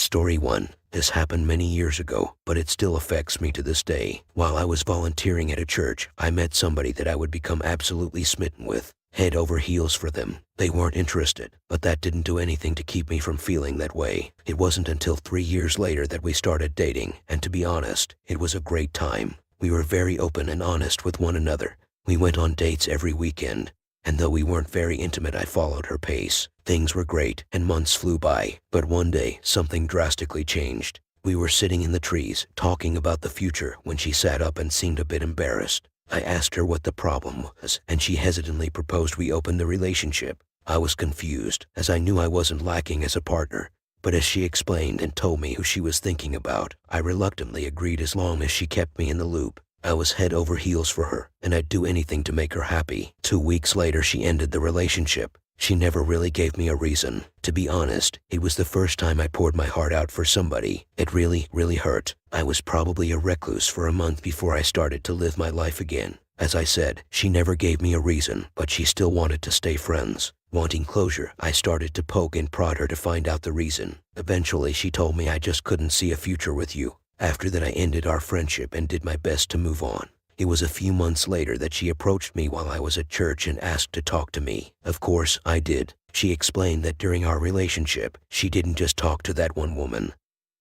Story 1. This happened many years ago, but it still affects me to this day. While I was volunteering at a church, I met somebody that I would become absolutely smitten with. Head over heels for them. They weren't interested, but that didn't do anything to keep me from feeling that way. It wasn't until 3 years later that we started dating, and to be honest, it was a great time. We were very open and honest with one another. We went on dates every weekend, and though we weren't very intimate, I followed her pace. Things were great, and months flew by. But one day, something drastically changed. We were sitting in the trees, talking about the future, when she sat up and seemed a bit embarrassed. I asked her what the problem was, and she hesitantly proposed we open the relationship. I was confused, as I knew I wasn't lacking as a partner. But as she explained and told me who she was thinking about, I reluctantly agreed as long as she kept me in the loop. I was head over heels for her, and I'd do anything to make her happy. 2 weeks later, she ended the relationship. She never really gave me a reason. To be honest, it was the first time I poured my heart out for somebody. It really hurt. I was probably a recluse for a month before I started to live my life again. As I said, she never gave me a reason, but she still wanted to stay friends. Wanting closure, I started to poke and prod her to find out the reason. Eventually, she told me I just couldn't see a future with you. After that, I ended our friendship and did my best to move on. It was a few months later that she approached me while I was at church and asked to talk to me. Of course, I did. She explained that during our relationship, she didn't just talk to that one woman,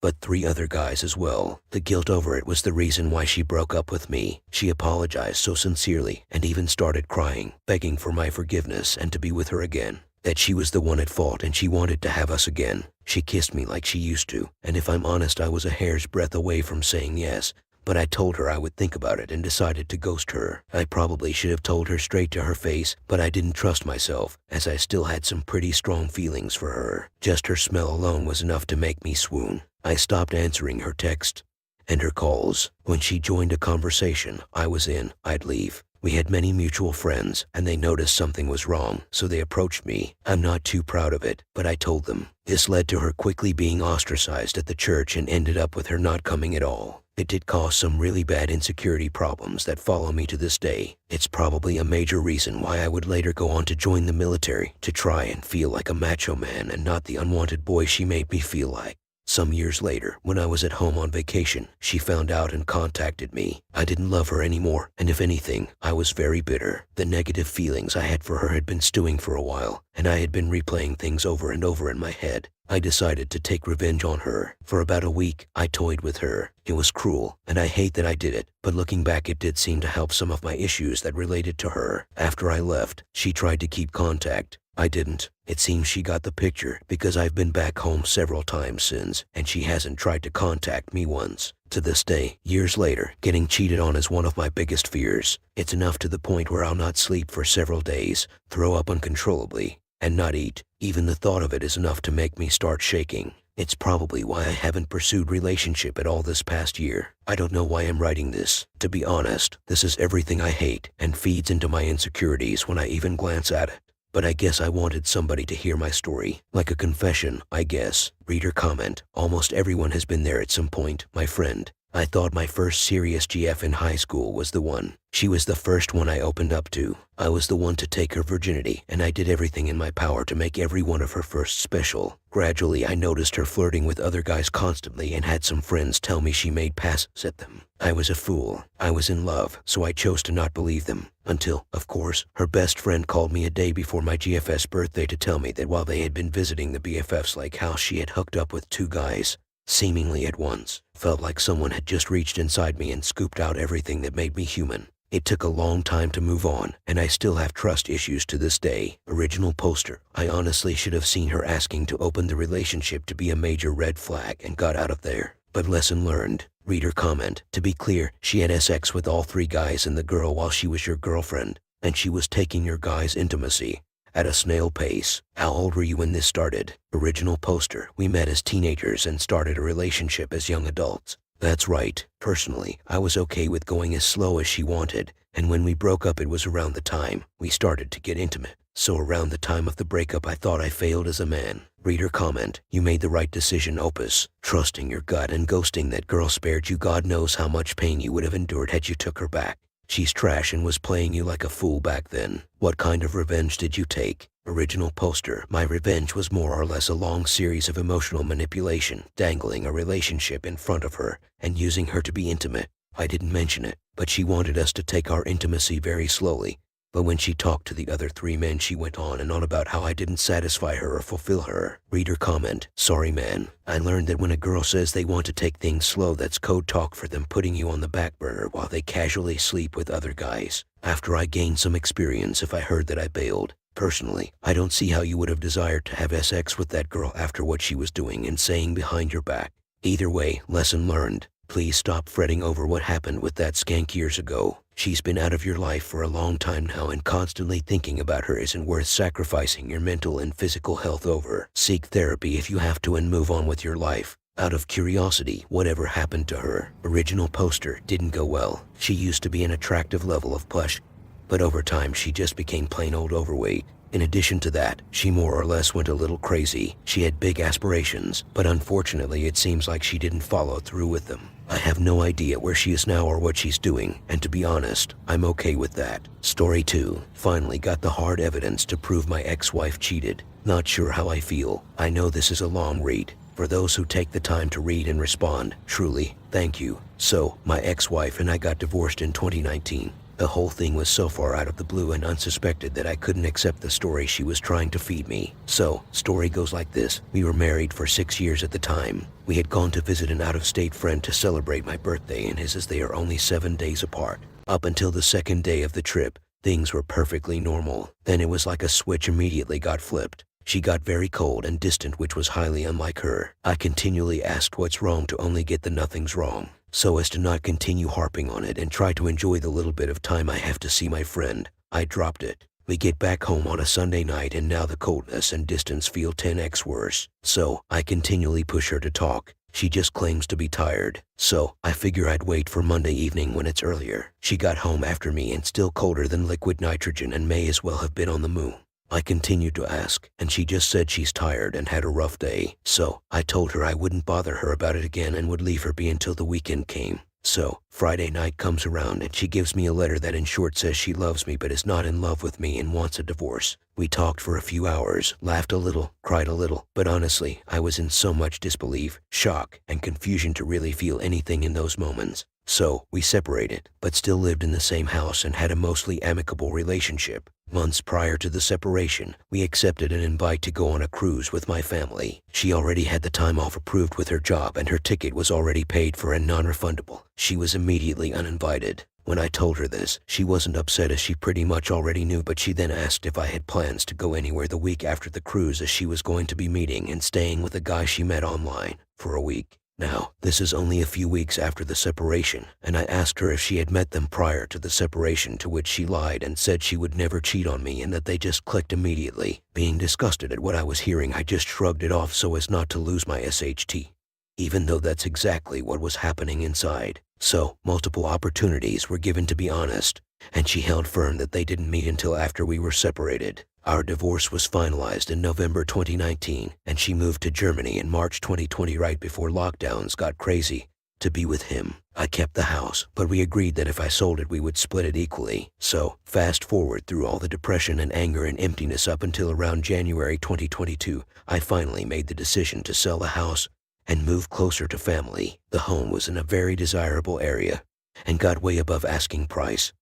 but 3 other guys as well. The guilt over it was the reason why she broke up with me. She apologized so sincerely and even started crying, begging for my forgiveness and to be with her again. That she was the one at fault and she wanted to have us again. She kissed me like she used to, and if I'm honest, I was a hair's breadth away from saying yes. But I told her I would think about it and decided to ghost her. I probably should have told her straight to her face, but I didn't trust myself, as I still had some pretty strong feelings for her. Just her smell alone was enough to make me swoon. I stopped answering her texts and her calls. When she joined a conversation I was in, I'd leave. We had many mutual friends, and they noticed something was wrong, so they approached me. I'm not too proud of it, but I told them. This led to her quickly being ostracized at the church and ended up with her not coming at all. It did cause some really bad insecurity problems that follow me to this day. It's probably a major reason why I would later go on to join the military, to try and feel like a macho man and not the unwanted boy she made me feel like. Some years later, when I was at home on vacation, she found out and contacted me. I didn't love her anymore, and if anything, I was very bitter. The negative feelings I had for her had been stewing for a while, and I had been replaying things over and over in my head. I decided to take revenge on her. For about a week, I toyed with her. It was cruel, and I hate that I did it, but looking back, it did seem to help some of my issues that related to her. After I left, she tried to keep contact. I didn't. It seems she got the picture, because I've been back home several times since, and she hasn't tried to contact me once. To this day, years later, getting cheated on is one of my biggest fears. It's enough to the point where I'll not sleep for several days, throw up uncontrollably, and not eat. Even the thought of it is enough to make me start shaking. It's probably why I haven't pursued relationship at all this past year. I don't know why I'm writing this. To be honest, this is everything I hate and feeds into my insecurities when I even glance at it. But I guess I wanted somebody to hear my story. Like a confession, I guess. Reader comment. Almost everyone has been there at some point, my friend. I thought my first serious GF in high school was the one. She was the first one I opened up to. I was the one to take her virginity, and I did everything in my power to make every one of her firsts special. Gradually, I noticed her flirting with other guys constantly and had some friends tell me she made passes at them. I was a fool. I was in love, so I chose to not believe them. Until, of course, her best friend called me a day before my GF's birthday to tell me that while they had been visiting the BFF's lake house, she had hooked up with 2 guys. Seemingly at once. Felt like someone had just reached inside me and scooped out everything that made me human. It took a long time to move on, and I still have trust issues to this day. Original poster. I honestly should have seen her asking to open the relationship to be a major red flag and got out of there. But lesson learned. Reader comment. To be clear, she had sex with all 3 guys and the girl while she was your girlfriend, and she was taking your guys' intimacy at a snail pace. How old were you when this started? Original poster. We met as teenagers and started a relationship as young adults. That's right. Personally, I was okay with going as slow as she wanted, and when we broke up it was around the time we started to get intimate. So around the time of the breakup I thought I failed as a man. Reader comment. You made the right decision, Opus. Trusting your gut and ghosting that girl spared you God knows how much pain you would have endured had you took her back. She's trash and was playing you like a fool back then. What kind of revenge did you take? Original poster. My revenge was more or less a long series of emotional manipulation, dangling a relationship in front of her and using her to be intimate. I didn't mention it, but she wanted us to take our intimacy very slowly. But when she talked to the other 3 men, she went on and on about how I didn't satisfy her or fulfill her. Reader comment. Sorry man. I learned that when a girl says they want to take things slow, that's code talk for them putting you on the back burner while they casually sleep with other guys. After I gained some experience, if I heard that, I bailed. Personally, I don't see how you would have desired to have sex with that girl after what she was doing and saying behind your back. Either way, lesson learned. Please stop fretting over what happened with that skank years ago. She's been out of your life for a long time now, and constantly thinking about her isn't worth sacrificing your mental and physical health over. Seek therapy if you have to and move on with your life. Out of curiosity, whatever happened to her? Original poster. Didn't go well. She used to be an attractive level of plush, but over time she just became plain old overweight. In addition to that, she more or less went a little crazy. She had big aspirations, but unfortunately it seems like she didn't follow through with them. I have no idea where she is now or what she's doing, and to be honest, I'm okay with that. Story 2. Finally got the hard evidence to prove my ex-wife cheated. Not sure how I feel. I know this is a long read. For those who take the time to read and respond, truly, thank you. So, my ex-wife and I got divorced in 2019. The whole thing was so far out of the blue and unsuspected that I couldn't accept the story she was trying to feed me. So, story goes like this. We were married for 6 years at the time. We had gone to visit an out-of-state friend to celebrate my birthday and his, as they are only 7 days apart. Up until the second day of the trip, things were perfectly normal. Then it was like a switch immediately got flipped. She got very cold and distant, which was highly unlike her. I continually asked what's wrong to only get the nothing's wrong, so as to not continue harping on it and try to enjoy the little bit of time I have to see my friend. I dropped it. We get back home on a Sunday night and now the coldness and distance feel 10x worse. So, I continually push her to talk. She just claims to be tired. So, I figure I'd wait for Monday evening when it's earlier. She got home after me and still colder than liquid nitrogen and may as well have been on the moon. I continued to ask, and she just said she's tired and had a rough day. So, I told her I wouldn't bother her about it again and would leave her be until the weekend came. So, Friday night comes around and she gives me a letter that in short says she loves me but is not in love with me and wants a divorce. We talked for a few hours, laughed a little, cried a little, but honestly, I was in so much disbelief, shock, and confusion to really feel anything in those moments. So, we separated, but still lived in the same house and had a mostly amicable relationship. Months prior to the separation, we accepted an invite to go on a cruise with my family. She already had the time off approved with her job and her ticket was already paid for and non-refundable. She was immediately uninvited. When I told her this, she wasn't upset as she pretty much already knew, but she then asked if I had plans to go anywhere the week after the cruise, as she was going to be meeting and staying with a guy she met online for a week. Now, this is only a few weeks after the separation, and I asked her if she had met them prior to the separation, to which she lied and said she would never cheat on me and that they just clicked immediately. Being disgusted at what I was hearing, I just shrugged it off so as not to lose my SHT, even though that's exactly what was happening inside. So, multiple opportunities were given to be honest, and she held firm that they didn't meet until after we were separated. Our divorce was finalized in November 2019, and she moved to Germany in March 2020 right before lockdowns got crazy, to be with him. I kept the house, but we agreed that if I sold it we would split it equally. So, fast forward through all the depression and anger and emptiness up until around January 2022, I finally made the decision to sell the house and move closer to family. The home was in a very desirable area and got way above asking price,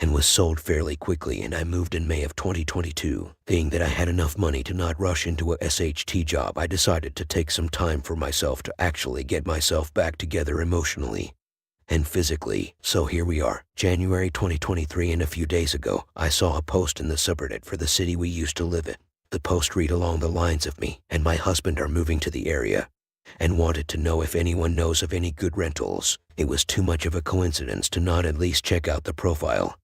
and was sold fairly quickly, and I moved in May of 2022. Being that I had enough money to not rush into a SHT job, I decided to take some time for myself to actually get myself back together emotionally and physically. So here we are, January 2023, and a few days ago, I saw a post in the subreddit for the city we used to live in. The post read along the lines of me and my husband are moving to the area and wanted to know if anyone knows of any good rentals. It was too much of a coincidence to not at least check out the profile.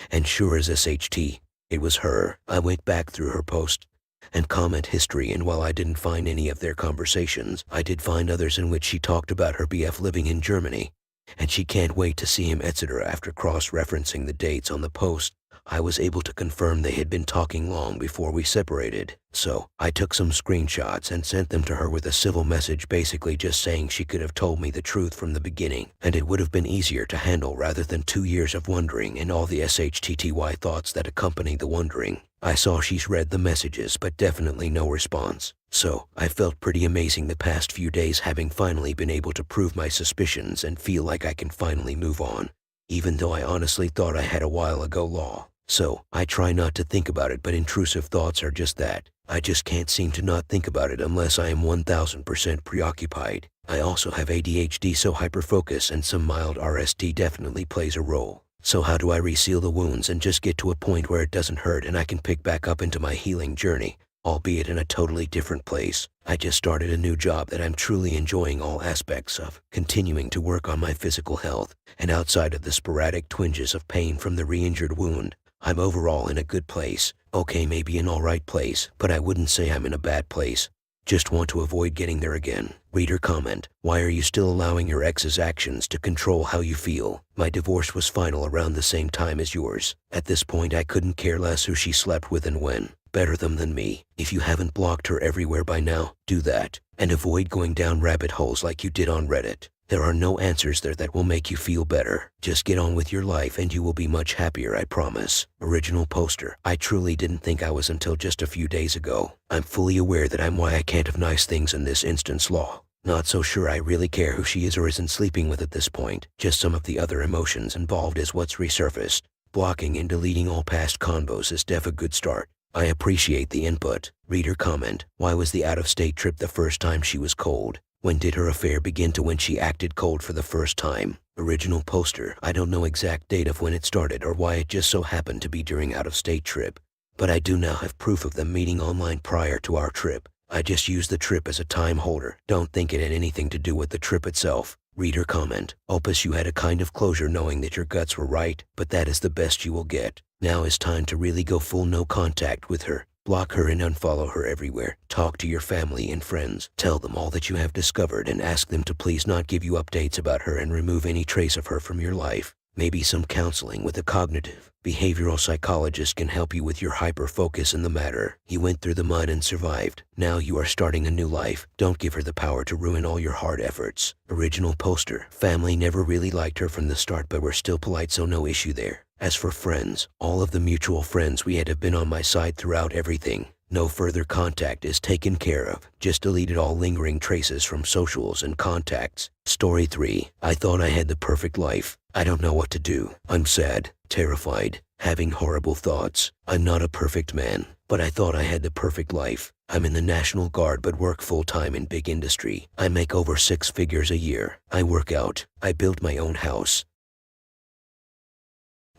And sure as SHT, it was her. I went back through her post and comment history, and while I didn't find any of their conversations, I did find others in which she talked about her BF living in Germany, and she can't wait to see him, etc. After cross-referencing the dates on the post, I was able to confirm they had been talking long before we separated. So, I took some screenshots and sent them to her with a civil message, basically just saying she could have told me the truth from the beginning, and it would have been easier to handle rather than 2 years of wondering and all the SHTTY thoughts that accompany the wondering. I saw she's read the messages but definitely no response. So, I felt pretty amazing the past few days, having finally been able to prove my suspicions and feel like I can finally move on. Even though I honestly thought I had a while ago law. So, I try not to think about it, but intrusive thoughts are just that. I just can't seem to not think about it unless I am 1000% preoccupied. I also have ADHD, so hyperfocus and some mild RSD definitely plays a role. So how do I reseal the wounds and just get to a point where it doesn't hurt and I can pick back up into my healing journey, albeit in a totally different place? I just started a new job that I'm truly enjoying all aspects of, continuing to work on my physical health, and outside of the sporadic twinges of pain from the re-injured wound, I'm overall in a good place. Okay, maybe an alright place, but I wouldn't say I'm in a bad place. Just want to avoid getting there again. Reader comment: why are you still allowing your ex's actions to control how you feel? My divorce was final around the same time as yours. At this point, I couldn't care less who she slept with and when. Better them than me. If you haven't blocked her everywhere by now, do that. And avoid going down rabbit holes like you did on Reddit. There are no answers there that will make you feel better. Just get on with your life and you will be much happier, I promise. Original poster: I truly didn't think I was until just a few days ago. I'm fully aware that I'm why I can't have nice things in this instance law. Not so sure I really care who she is or isn't sleeping with at this point. Just some of the other emotions involved is what's resurfaced. Blocking and deleting all past convos is def a good start. I appreciate the input. Reader comment: why was the out-of-state trip the first time she was cold? When did her affair begin to when she acted cold for the first time? Original poster: I don't know exact date of when it started or why it just so happened to be during out-of-state trip. But I do now have proof of them meeting online prior to our trip. I just used the trip as a time holder. Don't think it had anything to do with the trip itself. Reader comment: Opus, you had a kind of closure knowing that your guts were right, but that is the best you will get. Now is time to really go full no contact with her. Block her and unfollow her everywhere. Talk to your family and friends. Tell them all that you have discovered and ask them to please not give you updates about her and remove any trace of her from your life. Maybe some counseling with a cognitive behavioral psychologist can help you with your hyper-focus in the matter. You went through the mud and survived. Now you are starting a new life. Don't give her the power to ruin all your hard efforts. Original poster: family never really liked her from the start, but we're still polite, so no issue there. As for friends, all of the mutual friends we had have been on my side throughout everything. No further contact is taken care of. Just deleted all lingering traces from socials and contacts. Story 3. I thought I had the perfect life. I don't know what to do. I'm sad, terrified, having horrible thoughts. I'm not a perfect man, but I thought I had the perfect life. I'm in the National Guard but work full-time in big industry. I make over 6 figures a year. I work out. I built my own house.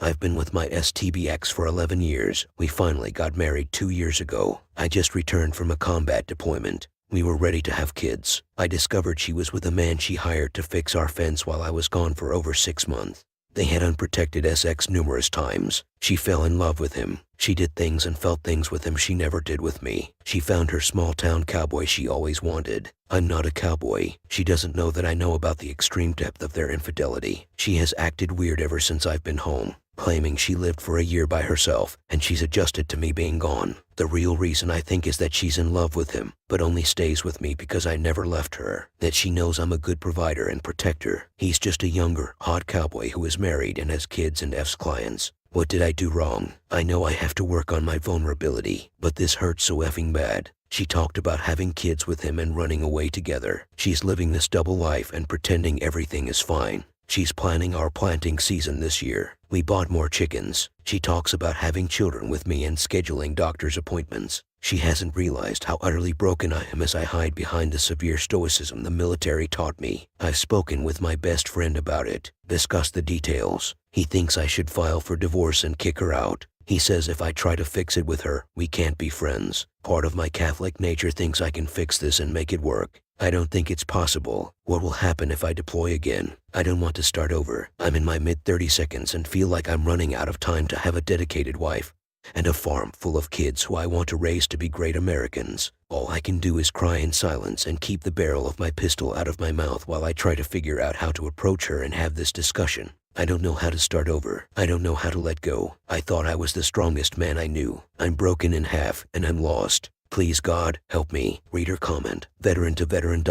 I've been with my STBX for 11 years. We finally got married 2 years ago. I just returned from a combat deployment. We were ready to have kids. I discovered she was with a man she hired to fix our fence while I was gone for over 6 months. They had unprotected sex numerous times. She fell in love with him. She did things and felt things with him she never did with me. She found her small-town cowboy she always wanted. I'm not a cowboy. She doesn't know that I know about the extreme depth of their infidelity. She has acted weird ever since I've been home, claiming she lived for a year by herself, and she's adjusted to me being gone. The real reason I think is that she's in love with him, but only stays with me because I never left her. That she knows I'm a good provider and protector. He's just a younger, hot cowboy who is married and has kids and F's clients. What did I do wrong? I know I have to work on my vulnerability, but this hurts so effing bad. She talked about having kids with him and running away together. She's living this double life and pretending everything is fine. She's planning our planting season this year. We bought more chickens. She talks about having children with me and scheduling doctor's appointments. She hasn't realized how utterly broken I am as I hide behind the severe stoicism the military taught me. I've spoken with my best friend about it, discussed the details. He thinks I should file for divorce and kick her out. He says if I try to fix it with her, we can't be friends. Part of my Catholic nature thinks I can fix this and make it work. I don't think it's possible. What will happen if I deploy again? I don't want to start over. I'm in my mid-30s and feel like I'm running out of time to have a dedicated wife and a farm full of kids who I want to raise to be great Americans. All I can do is cry in silence and keep the barrel of my pistol out of my mouth while I try to figure out how to approach her and have this discussion. I don't know how to start over. I don't know how to let go. I thought I was the strongest man I knew. I'm broken in half and I'm lost. Please God, help me. Reader comment: veteran to veteran ...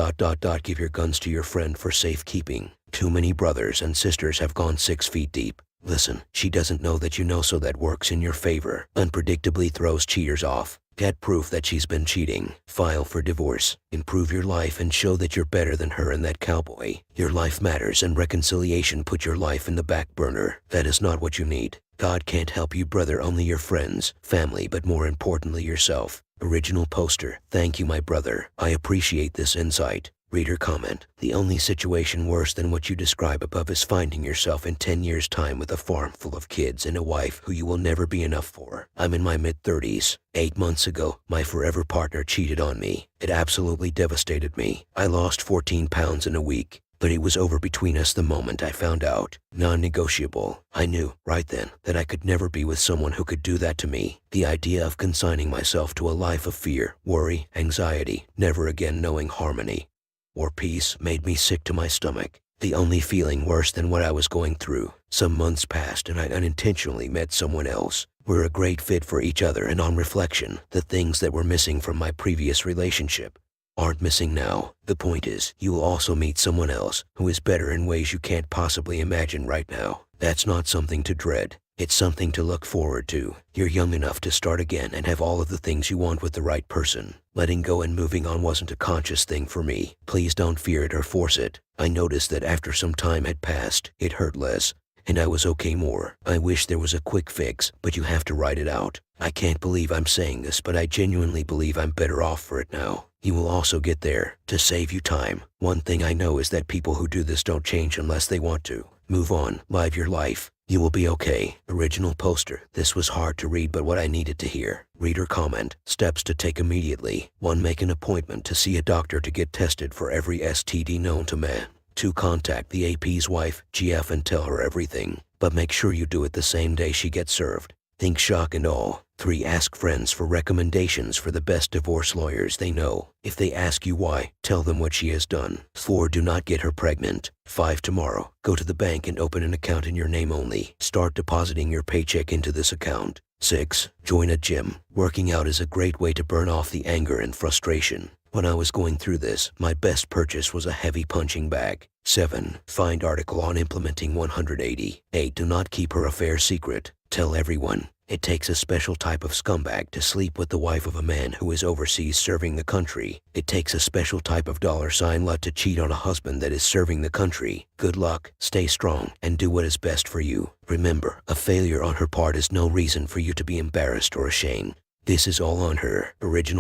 Give your guns to your friend for safekeeping. Too many brothers and sisters have gone 6 feet deep. Listen, she doesn't know that you know, so that works in your favor. Unpredictably throws cheaters off. Get proof that she's been cheating. File for divorce. Improve your life and show that you're better than her and that cowboy. Your life matters, and reconciliation put your life in the back burner. That is not what you need. God can't help you, brother, only your friends, family, but more importantly yourself. Original poster. Thank you, my brother. I appreciate this insight. Reader comment. The only situation worse than what you describe above is finding yourself in 10 years' time with a farm full of kids and a wife who you will never be enough for. I'm in my mid-30s. 8 months ago, my forever partner cheated on me. It absolutely devastated me. I lost 14 pounds in a week. But it was over between us the moment I found out. Non-negotiable. I knew, right then, that I could never be with someone who could do that to me. The idea of consigning myself to a life of fear, worry, anxiety, never again knowing harmony or peace made me sick to my stomach. The only feeling worse than what I was going through. Some months passed and I unintentionally met someone else. We're a great fit for each other, and on reflection, the things that were missing from my previous relationship aren't missing now. The point is, you will also meet someone else who is better in ways you can't possibly imagine right now. That's not something to dread. It's something to look forward to. You're young enough to start again and have all of the things you want with the right person. Letting go and moving on wasn't a conscious thing for me. Please don't fear it or force it. I noticed that after some time had passed, it hurt less, and I was okay more. I wish there was a quick fix, but you have to write it out. I can't believe I'm saying this, but I genuinely believe I'm better off for it now. You will also get there. To save you time. One thing I know is that people who do this don't change unless they want to. Move on. Live your life. You will be okay. Original poster. This was hard to read, but what I needed to hear. Reader comment. Steps to take immediately. 1. Make an appointment to see a doctor to get tested for every STD known to man. 2. Contact the AP's wife, GF, and tell her everything. But make sure you do it the same day she gets served. Think shock and awe. 3. Ask friends for recommendations for the best divorce lawyers they know. If they ask you why, tell them what she has done. 4. Do not get her pregnant. 5. Tomorrow, go to the bank and open an account in your name only. Start depositing your paycheck into this account. 6. Join a gym. Working out is a great way to burn off the anger and frustration. When I was going through this, my best purchase was a heavy punching bag. 7. Find article on implementing 180. 8. Do not keep her affair secret. Tell everyone. It takes a special type of scumbag to sleep with the wife of a man who is overseas serving the country. It takes a special type of $ lut to cheat on a husband that is serving the country. Good luck, stay strong, and do what is best for you. Remember, a failure on her part is no reason for you to be embarrassed or ashamed. This is all on her. Original